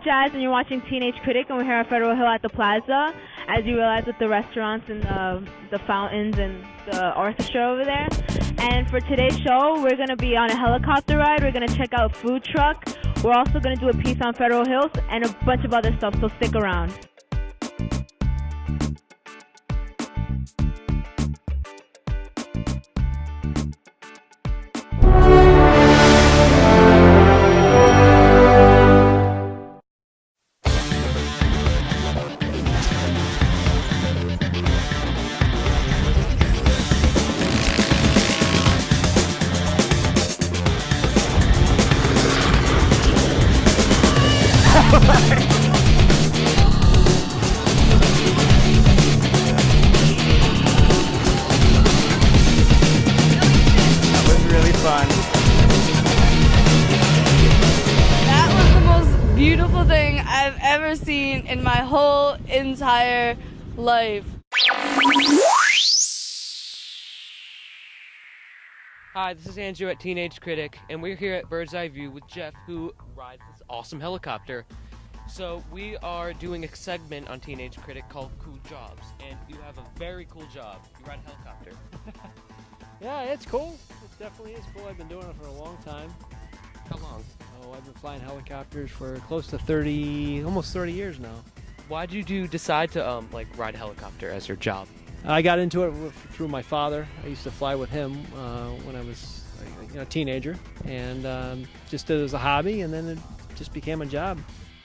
Jazz, and you're watching Teenage Critic, and we're here at Federal Hill at the Plaza. As you realize, with the restaurants and the fountains and the orchestra over there. And for today's show, we're going to be on a helicopter ride. We're going to check out a food truck. We're also going to do a piece on Federal Hills and a bunch of other stuff, so stick around. That was the most beautiful thing I've ever seen in my whole entire life. Hi, this is Andrew at Teenage Critic, and we're here at Bird's Eye View with Jeff, who rides this awesome helicopter. So we are doing a segment on Teenage Critic called Cool Jobs, and you have a very cool job. You ride a helicopter. Yeah, it's cool. It definitely is cool. I've been doing it for a long time. How long? Oh, I've been flying helicopters for close to 30, almost 30 years now. Why did you decide to ride a helicopter as your job? I got into it through my father. I used to fly with him when I was a teenager, and just did it as a hobby, and then it just became a job.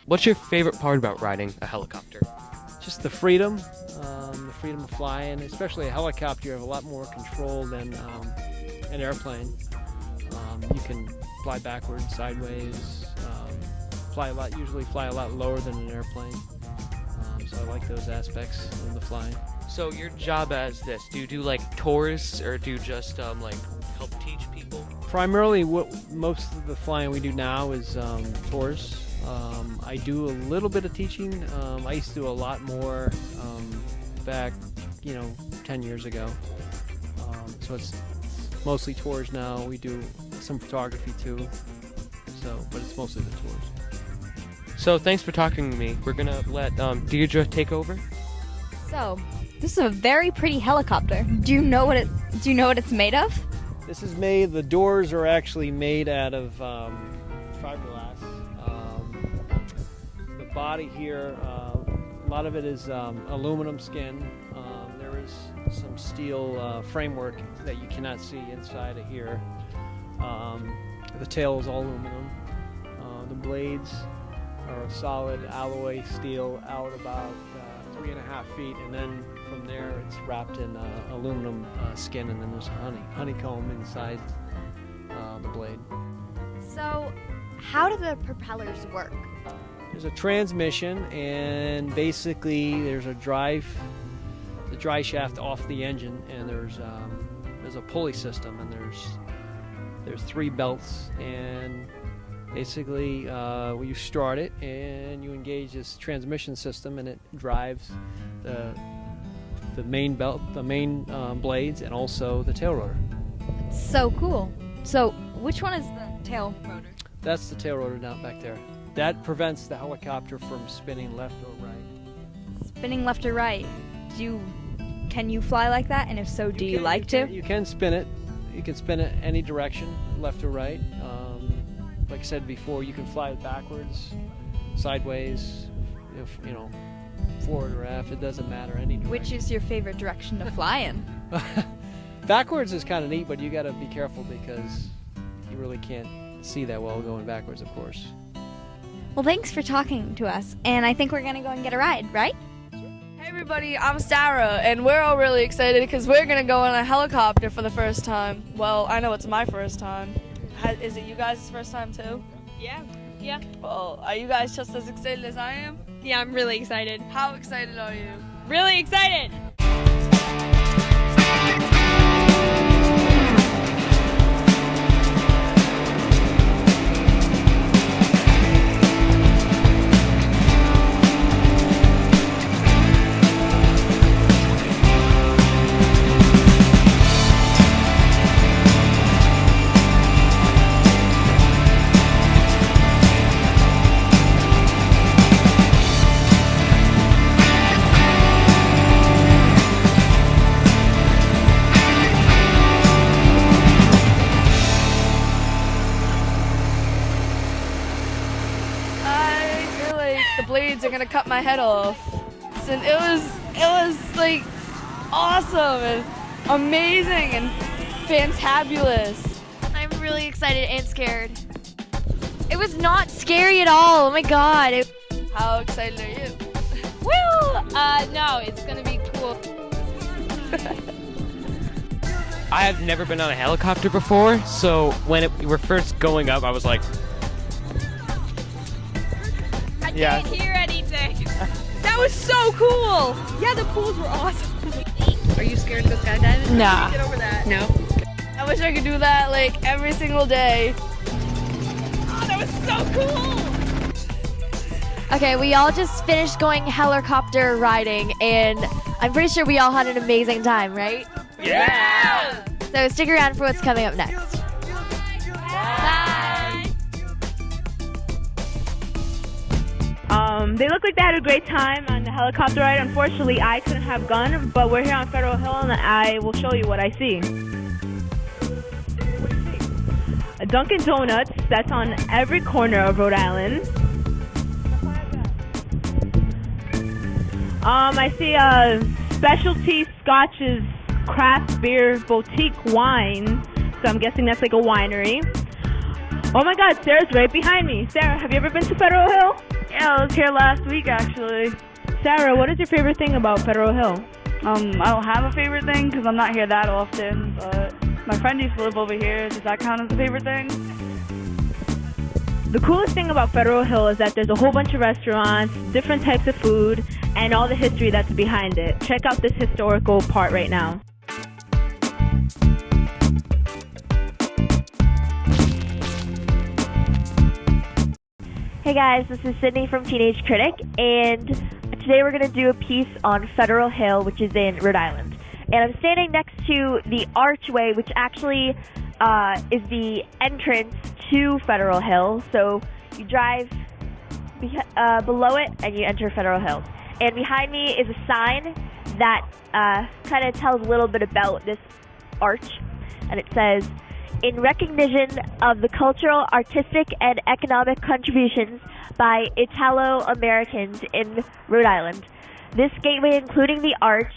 What's your favorite part about riding a helicopter? Just the freedom to fly, and especially a helicopter, you have a lot more control than an airplane. You can fly backwards, sideways, usually fly a lot lower than an airplane. So I like those aspects of the flying. So your job as this, do you do tours, or do you just help teach people? Primarily, most of the flying we do now is tours. I do a little bit of teaching. I used to do a lot more back, 10 years ago. So it's mostly tours now. We do some photography too. But it's mostly the tours. So thanks for talking to me. We're gonna let Deirdre take over. So, this is a very pretty helicopter. Do you know what it's made of? This is made. The doors are actually made out of fiberglass. The body here, a lot of it is aluminum skin. There is some steel framework that you cannot see inside of here. The tail is all aluminum. The blades are a solid alloy steel out about 3.5 feet, and then from there it's wrapped in aluminum skin, and then there's honeycomb inside the blade. So, how do the propellers work? There's a transmission, and basically there's the dry shaft off the engine, and there's a pulley system, and there's 3 belts, and basically you start it and you engage this transmission system, and it drives the main belt, the main blades, and also the tail rotor. So cool. So, which one is the tail rotor? That's the tail rotor down back there. That prevents the helicopter from spinning left or right. Spinning left or right. Can you fly like that? And if so, do you like to? You can spin it. You can spin it any direction, left or right. Like I said before, you can fly it backwards, sideways, forward or aft. It doesn't matter, any direction. Which is your favorite direction to fly in? Backwards is kind of neat, but you got to be careful because you really can't see that well going backwards, of course. Well, thanks for talking to us, and I think we're going to go and get a ride, right? Hey everybody, I'm Sarah, and we're all really excited because we're going to go on a helicopter for the first time. Well, I know it's my first time. Is it you guys' first time too? Yeah. Well, are you guys just as excited as I am? Yeah, I'm really excited. How excited are you? Really excited! gonna cut my head off. And it was like awesome and amazing and fantabulous. I'm really excited and scared. It was not scary at all. Oh my god. How excited are you? Well, no, it's gonna be cool. I have never been on a helicopter before, so when we were first going up, I was like, I Yeah. can't hear anything. That was so cool. Yeah, the pools were awesome. Are you scared to go skydiving? Nah. Get over that. No. I wish I could do that like every single day. Oh, that was so cool. Okay, we all just finished going helicopter riding, and I'm pretty sure we all had an amazing time, right? yeah! So stick around for what's coming up next. Bye. They look like they had a great time on the helicopter ride. Unfortunately, I couldn't have gone, but we're here on Federal Hill, and I will show you what I see. A Dunkin' Donuts that's on every corner of Rhode Island. I see a specialty Scotch's craft beer boutique wine, so I'm guessing that's like a winery. Oh my God, Sarah's right behind me. Sarah, have you ever been to Federal Hill? Yeah, I was here last week actually. Sarah, what is your favorite thing about Federal Hill? I don't have a favorite thing because I'm not here that often, but my friend used to live over here. Does that count as a favorite thing? The coolest thing about Federal Hill is that there's a whole bunch of restaurants, different types of food, and all the history that's behind it. Check out this historical part right now. Hey guys, this is Sydney from Teenage Critic, and today we're going to do a piece on Federal Hill, which is in Rhode Island. And I'm standing next to the archway, which actually is the entrance to Federal Hill. So you drive below it and you enter Federal Hill. And behind me is a sign that kind of tells a little bit about this arch. And it says, "In recognition of the cultural, artistic, and economic contributions by Italo-Americans in Rhode Island, this gateway, including the arch,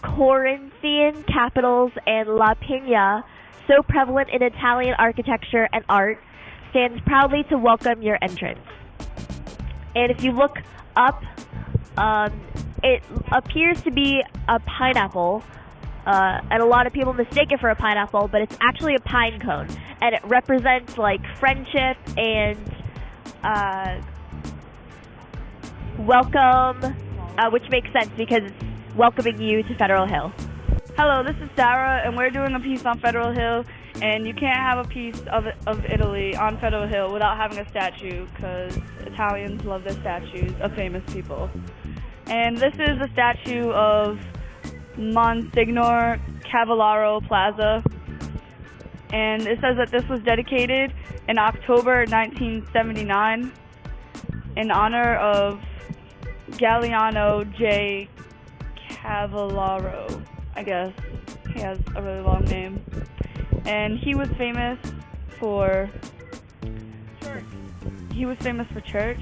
Corinthian capitals, and La Pina, so prevalent in Italian architecture and art, stands proudly to welcome your entrance." And if you look up, it appears to be a pineapple. And a lot of people mistake it for a pineapple, but it's actually a pine cone, and it represents like friendship and welcome, which makes sense because it's welcoming you to Federal Hill. Hello, this is Sarah, and we're doing a piece on Federal Hill, and you can't have a piece of Italy on Federal Hill without having a statue, because Italians love their statues of famous people. And this is a statue of Monsignor Cavallaro Plaza, and it says that this was dedicated in October 1979 in honor of Galliano J. Cavallaro. I guess he has a really long name, and he was famous for church. He was famous for church.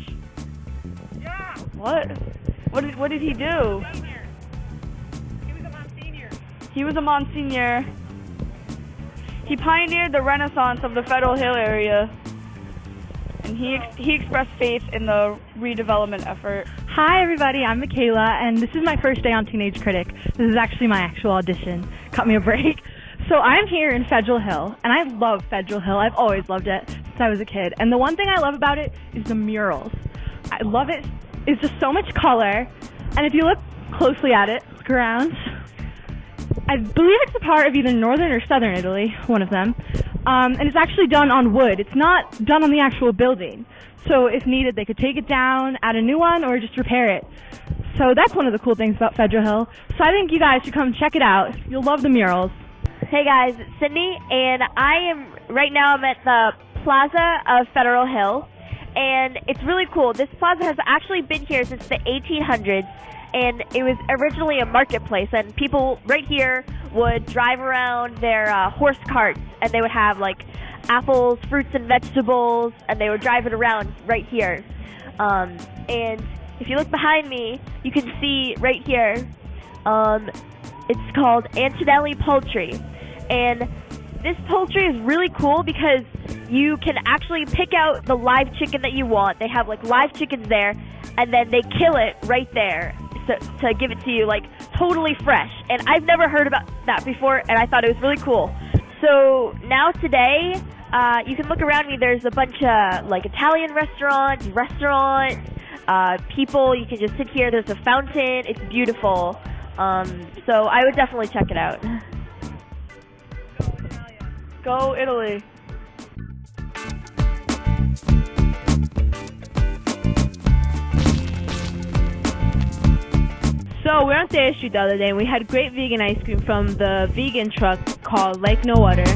Yeah. What? What did he do? He was a Monsignor. He pioneered the renaissance of the Federal Hill area, and he expressed faith in the redevelopment effort. Hi everybody, I'm Michaela, and this is my first day on Teenage Critic. This is actually my actual audition. Cut me a break. So I'm here in Federal Hill, and I love Federal Hill. I've always loved it since I was a kid. And the one thing I love about it is the murals. I love it. It's just so much color, and if you look closely at it, look around, I believe it's a part of either northern or southern Italy, one of them, and it's actually done on wood. It's not done on the actual building. So if needed, they could take it down, add a new one, or just repair it. So that's one of the cool things about Federal Hill. So I think you guys should come check it out. You'll love the murals. Hey guys, it's Sydney, and right now I'm at the Plaza of Federal Hill, and it's really cool. This plaza has actually been here since the 1800s, and it was originally a marketplace, and people right here would drive around their horse carts, and they would have like apples, fruits, and vegetables, and they would drive it around right here. And if you look behind me, you can see right here, it's called Antonelli Poultry. And this poultry is really cool because you can actually pick out the live chicken that you want. They have like live chickens there, and then they kill it right there to give it to you like totally fresh. And I've never heard about that before, and I thought it was really cool. So now today, you can look around me. There's a bunch of like Italian restaurants, people. You can just sit here. There's a fountain. It's beautiful. So I would definitely check it out. Go Italy. So we were on Thayer Street the other day, and we had great vegan ice cream from the vegan truck called Like No Other.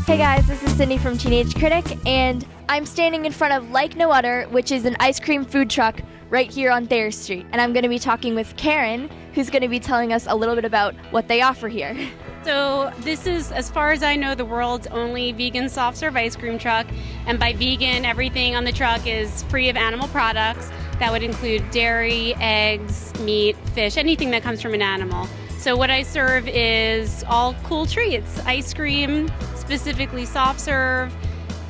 Hey guys, this is Cindy from Teenage Critic, and I'm standing in front of Like No Other, which is an ice cream food truck right here on Thayer Street. And I'm going to be talking with Karen, who's going to be telling us a little bit about what they offer here. So this is, as far as I know, the world's only vegan soft serve ice cream truck. And by vegan, everything on the truck is free of animal products. That would include dairy, eggs, meat, fish, anything that comes from an animal. So what I serve is all cool treats: ice cream, specifically soft serve,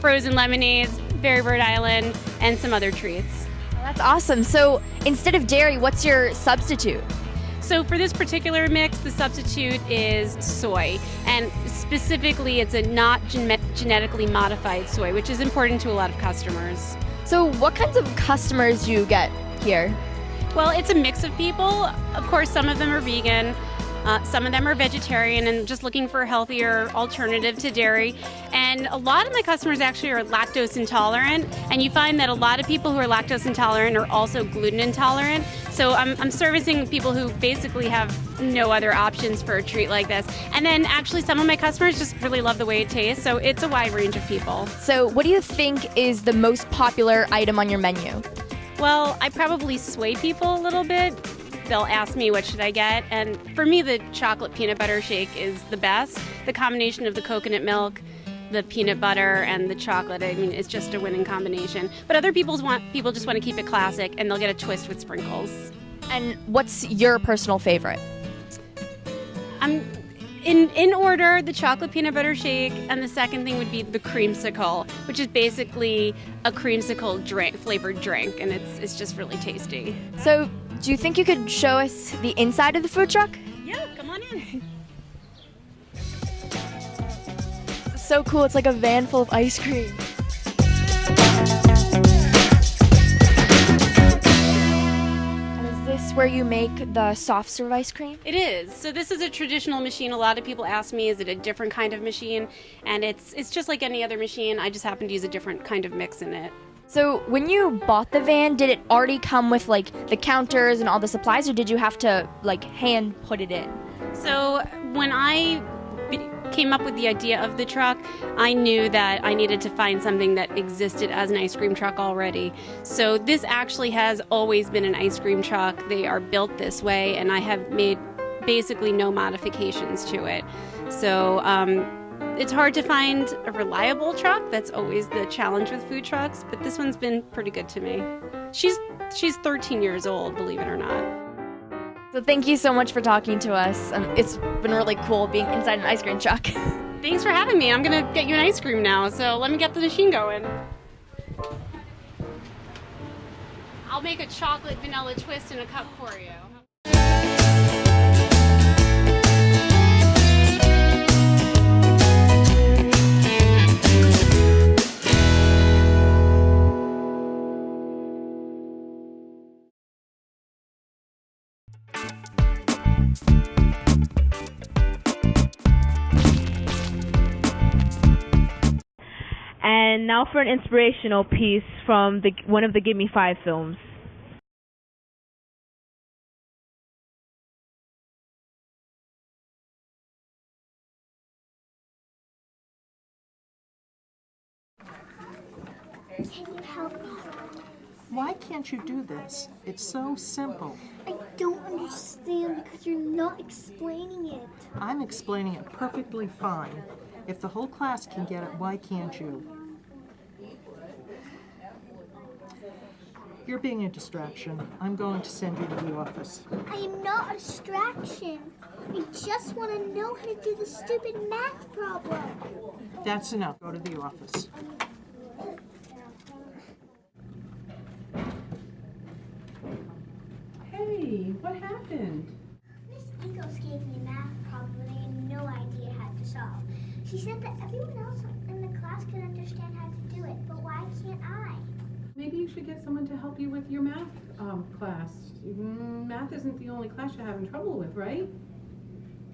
frozen lemonades, very Rhode Island, and some other treats. That's awesome. So instead of dairy, what's your substitute? So for this particular mix, the substitute is soy, and specifically it's a not genetically modified soy, which is important to a lot of customers. So what kinds of customers do you get here? Well, it's a mix of people. Of course, some of them are vegan. Some of them are vegetarian and just looking for a healthier alternative to dairy. And a lot of my customers actually are lactose intolerant. And you find that a lot of people who are lactose intolerant are also gluten intolerant. So I'm servicing people who basically have no other options for a treat like this. And then actually some of my customers just really love the way it tastes. So it's a wide range of people. So what do you think is the most popular item on your menu? Well, I probably sway people a little bit. They'll ask me what should I get, and for me the chocolate peanut butter shake is the best. The combination of the coconut milk, the peanut butter, and the chocolate, I mean, it's just a winning combination. But other people just want to keep it classic, and they'll get a twist with sprinkles. And what's your personal favorite? In order, the chocolate peanut butter shake, and the second thing would be the creamsicle, which is basically a creamsicle flavored drink, and it's just really tasty. So, do you think you could show us the inside of the food truck? Yeah, come on in. It's so cool. It's like a van full of ice cream. And is this where you make the soft serve ice cream? It is. So this is a traditional machine. A lot of people ask me, is it a different kind of machine? And it's just like any other machine. I just happen to use a different kind of mix in it. So when you bought the van, did it already come with like the counters and all the supplies, or did you have to like hand put it in? So when I came up with the idea of the truck, I knew that I needed to find something that existed as an ice cream truck already. So this actually has always been an ice cream truck. They are built this way, and I have made basically no modifications to it. So it's hard to find a reliable truck. That's always the challenge with food trucks, but this one's been pretty good to me. She's 13 years old, believe it or not. So thank you so much for talking to us. It's been really cool being inside an ice cream truck. Thanks for having me. I'm gonna get you an ice cream now, so let me get the machine going. I'll make a chocolate vanilla twist in a cup for you. And now for an inspirational piece from one of the Give Me 5 films. Can you help me? Why can't you do this? It's so simple. I don't understand because you're not explaining it. I'm explaining it perfectly fine. If the whole class can get it, why can't you? You're being a distraction. I'm going to send you to the office. I am not a distraction. I just want to know how to do the stupid math problem. That's enough. Go to the office. Hey, what happened? Miss Eagles gave me a math problem and I had no idea how to solve. She said that everyone else in the class could understand how to do it, but why can't I? Maybe you should get someone to help you with your math class. Math isn't the only class you're having trouble with, right?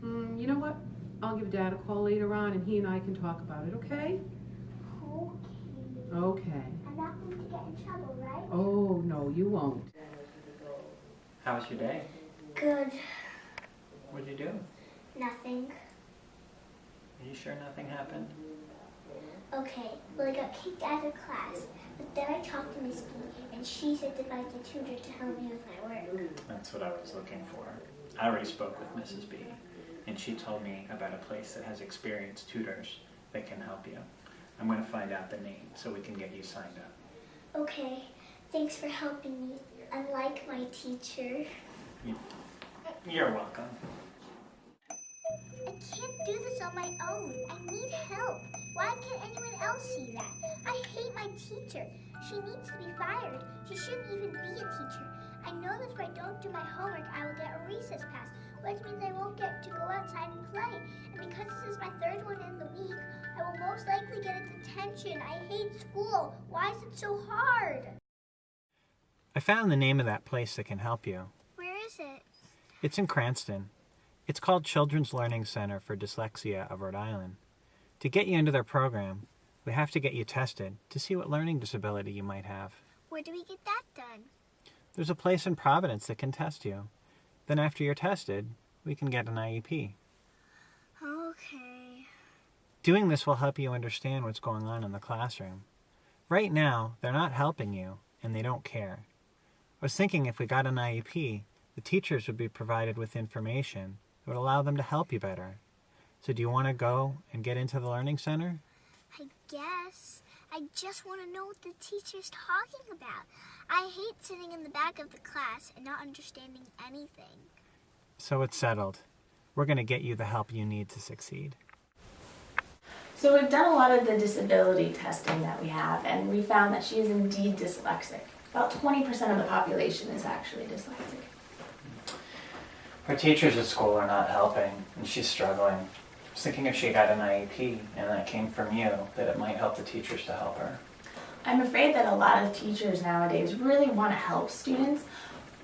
You know what? I'll give Dad a call later on and he and I can talk about it, okay? Okay. I'm not going to get in trouble, right? Oh, no, you won't. How was your day? Good. What did you do? Nothing. Are you sure nothing happened? Okay, well I got kicked out of class, but then I talked to Miss B, and she said to find a tutor to help me with my work. That's what I was looking for. I already spoke with Mrs. B, and she told me about a place that has experienced tutors that can help you. I'm going to find out the name so we can get you signed up. Okay, thanks for helping me, unlike my teacher. You're welcome. I can't do this on my own. I need help. Why can't anyone else see that? I hate my teacher. She needs to be fired. She shouldn't even be a teacher. I know that if I don't do my homework, I will get a recess pass, which means I won't get to go outside and play. And because this is my third one in the week, I will most likely get a detention. I hate school. Why is it so hard? I found the name of that place that can help you. Where is it? It's in Cranston. It's called Children's Learning Center for Dyslexia of Rhode Island. To get you into their program, we have to get you tested to see what learning disability you might have. Where do we get that done? There's a place in Providence that can test you. Then after you're tested, we can get an IEP. Okay. Doing this will help you understand what's going on in the classroom. Right now, they're not helping you, and they don't care. I was thinking if we got an IEP, the teachers would be provided with information that would allow them to help you better. So do you want to go and get into the Learning Center? I guess. I just want to know what the teacher's talking about. I hate sitting in the back of the class and not understanding anything. So it's settled. We're going to get you the help you need to succeed. So we've done a lot of the disability testing that we have, and we found that she is indeed dyslexic. About 20% of the population is actually dyslexic. Her teachers at school are not helping, and she's struggling. I was thinking if she got an IEP, and that came from you, that it might help the teachers to help her. I'm afraid that a lot of teachers nowadays really want to help students,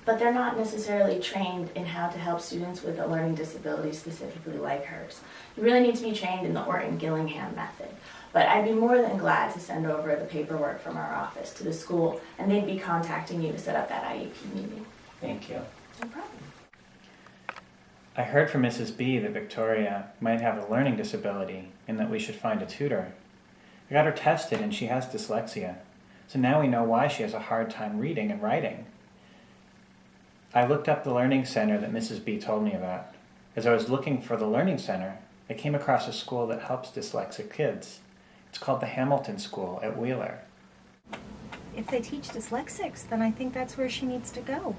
but they're not necessarily trained in how to help students with a learning disability specifically like hers. You really need to be trained in the Orton-Gillingham method. But I'd be more than glad to send over the paperwork from our office to the school, and they'd be contacting you to set up that IEP meeting. Thank you. No problem. I heard from Mrs. B that Victoria might have a learning disability and that we should find a tutor. I got her tested and she has dyslexia, so now we know why she has a hard time reading and writing. I looked up the learning center that Mrs. B told me about. As I was looking for the learning center, I came across a school that helps dyslexic kids. It's called the Hamilton School at Wheeler. If they teach dyslexics, then I think that's where she needs to go.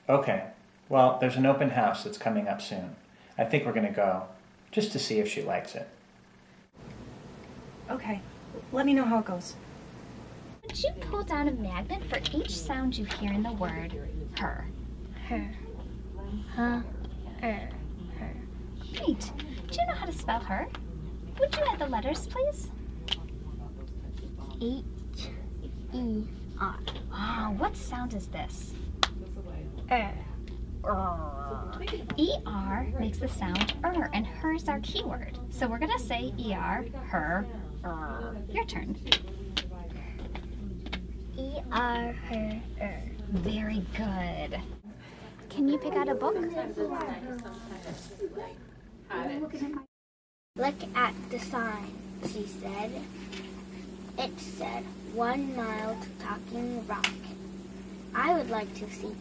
Okay, well, there's an open house that's coming up soon. I think we're going to go, just to see if she likes it. Okay, let me know how it goes. Would you pull down a magnet for each sound you hear in the word her? Her. Huh? Her. Great. Do you know how to spell her? Would you add the letters, please? H-E-R. Ah, what sound is this? E-R makes the sound and her is our keyword. So we're gonna say E-R, her, Your turn. E-R, her, Very good. Can you pick out a book? Look at the sign, she said. It said 1 mile to Talking Rock. I would like to see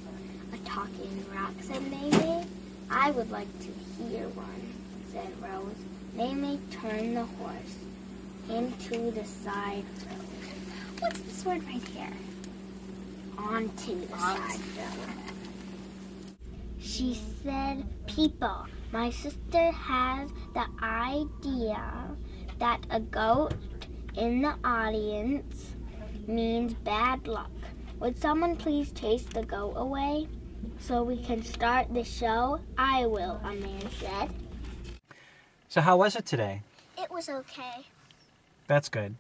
a talking rock, said Mamie. I would like to hear one, said Rose. Mamie turned the horse into the side road. What's this word right here? onto the sidewalk. She said, people, my sister has the idea that a goat in the audience means bad luck. Would someone please chase the goat away so we can start the show? I will, a man said. So how was it today? It was okay. That's good.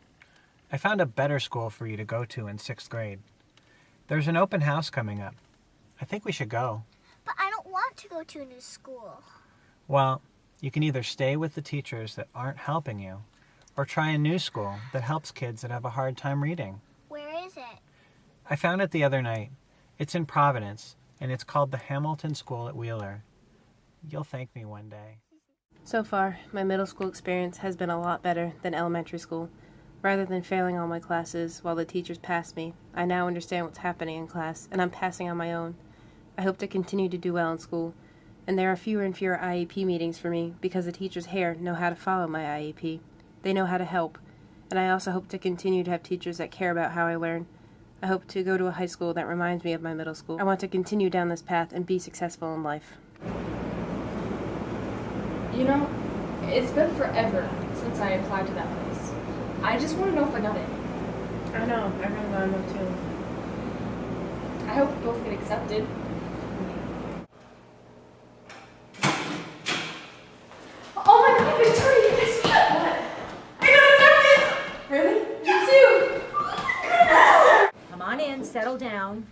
I found a better school for you to go to in 6th grade. There's an open house coming up. I think we should go. But I don't want to go to a new school. Well, you can either stay with the teachers that aren't helping you, or try a new school that helps kids that have a hard time reading. Where is it? I found it the other night. It's in Providence, and it's called the Hamilton School at Wheeler. You'll thank me one day. So far, my middle school experience has been a lot better than elementary school. Rather than failing all my classes while the teachers pass me, I now understand what's happening in class, and I'm passing on my own. I hope to continue to do well in school, and there are fewer and fewer IEP meetings for me because the teachers here know how to follow my IEP. They know how to help, and I also hope to continue to have teachers that care about how I learn. I hope to go to a high school that reminds me of my middle school. I want to continue down this path and be successful in life. You know, it's been forever since I applied to that place. I just want to know if I got it. I know, I really want to know too. I hope we both get accepted. Oh my god, Victoria, guess what? I got accepted! Really? Me too! Come on in, settle down.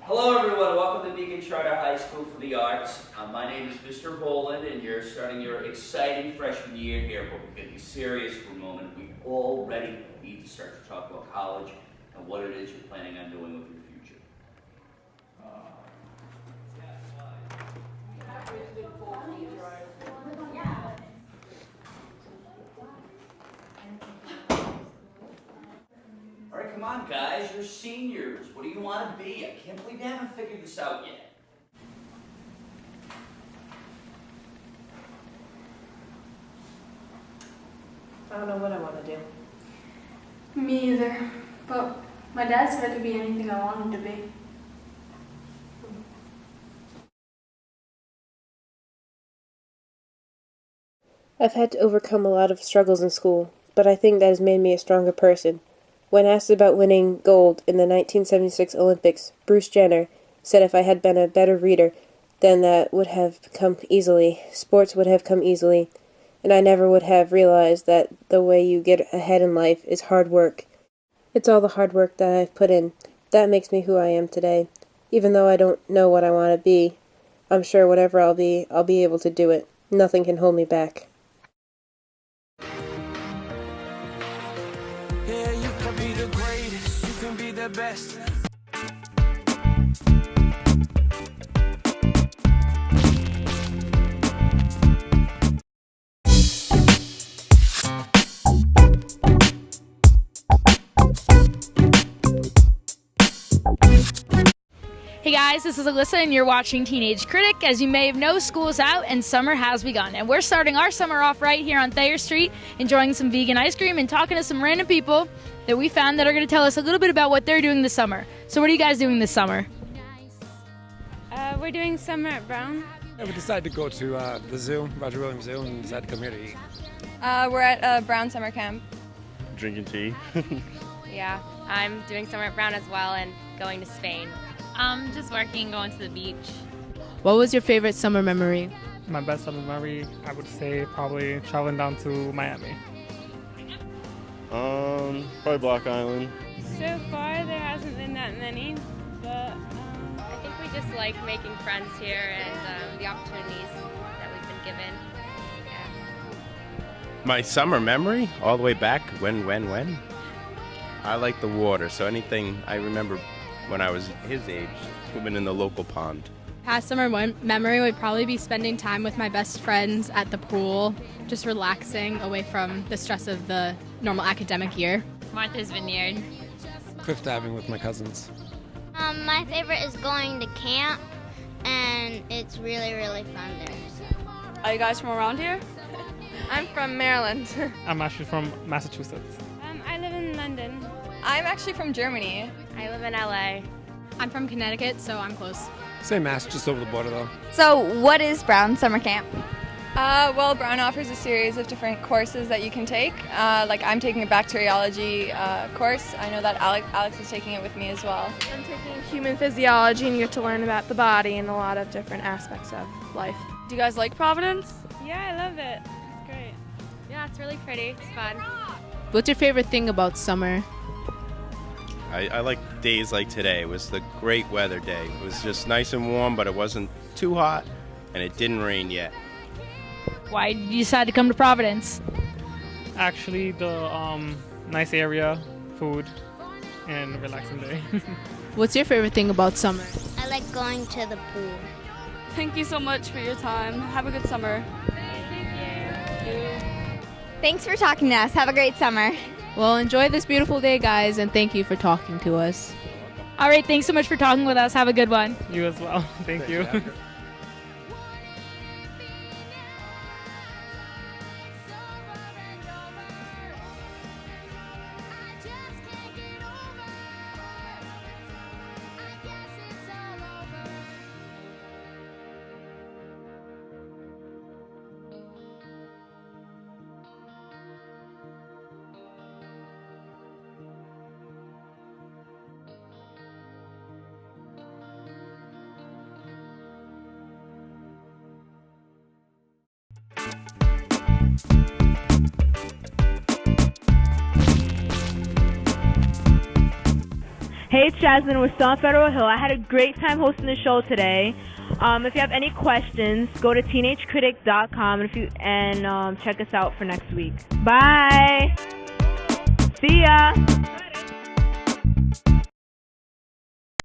Hello everyone, welcome to Beacon Charter High School for the Arts. My name is Mr. Boland and you're starting your exciting freshman year here, but we're going to be serious for a moment. We already need to start to talk about college and what it is you're planning on doing with your future. All right, come on guys, you're seniors. What do you want to be? I can't believe you haven't figured this out yet. I don't know what I want to do. Me either. But my dad said I could be anything I wanted to be. I've had to overcome a lot of struggles in school, but I think that has made me a stronger person. When asked about winning gold in the 1976 Olympics, Bruce Jenner said if I had been a better reader, then that would have come easily. Sports would have come easily, and I never would have realized that the way you get ahead in life is hard work. It's all the hard work that I've put in. That makes me who I am today. Even though I don't know what I want to be, I'm sure whatever I'll be able to do it. Nothing can hold me back. Yeah, you can be the greatest, you can be the best. Hey guys, this is Alyssa and you're watching Teenage Critic. As you may have known, school is out and summer has begun. And we're starting our summer off right here on Thayer Street, enjoying some vegan ice cream and talking to some random people that we found that are going to tell us a little bit about what they're doing this summer. So what are you guys doing this summer? We're doing summer at Brown. Yeah, we decided to go to the zoo, Roger Williams Zoo, and decided to come here to eat. We're at Brown Summer Camp. Drinking tea. Yeah, I'm doing summer at Brown as well and going to Spain. Just working, going to the beach. What was your favorite summer memory? My best summer memory, I would say probably traveling down to Miami. Probably Block Island. So far, there hasn't been that many, but I think we just like making friends here and the opportunities that we've been given. Yeah. My summer memory, all the way back, when? I like the water, so anything I remember when I was his age, swimming in the local pond. Past summer memory would probably be spending time with my best friends at the pool, just relaxing away from the stress of the normal academic year. Martha's Vineyard. Cliff diving with my cousins. My favorite is going to camp, and it's really, really fun there. Are you guys from around here? I'm from Maryland. I'm actually from Massachusetts. I live in London. I'm actually from Germany. I live in LA. I'm from Connecticut, so I'm close. Same Mass, just over the border though. So what is Brown Summer Camp? Well, Brown offers a series of different courses that you can take. Like I'm taking a bacteriology course. I know that Alex is taking it with me as well. I'm taking human physiology, and you get to learn about the body and a lot of different aspects of life. Do you guys like Providence? Yeah, I love it. It's great. Yeah, it's really pretty. It's fun. What's your favorite thing about summer? I like days like today. It was the great weather day. It was just nice and warm, but it wasn't too hot, and it didn't rain yet. Why did you decide to come to Providence? Actually, the nice area, food, and relaxing day. What's your favorite thing about summer? I like going to the pool. Thank you so much for your time. Have a good summer. Thanks for talking to us. Have a great summer. Well, enjoy this beautiful day, guys, and thank you for talking to us. All right, thanks so much for talking with us. Have a good one. You as well. Thank you. Hey, it's Jasmine. We're still on Federal Hill. I had a great time hosting the show today. If you have any questions, go to teenagecritic.com and check us out for next week. Bye. See ya.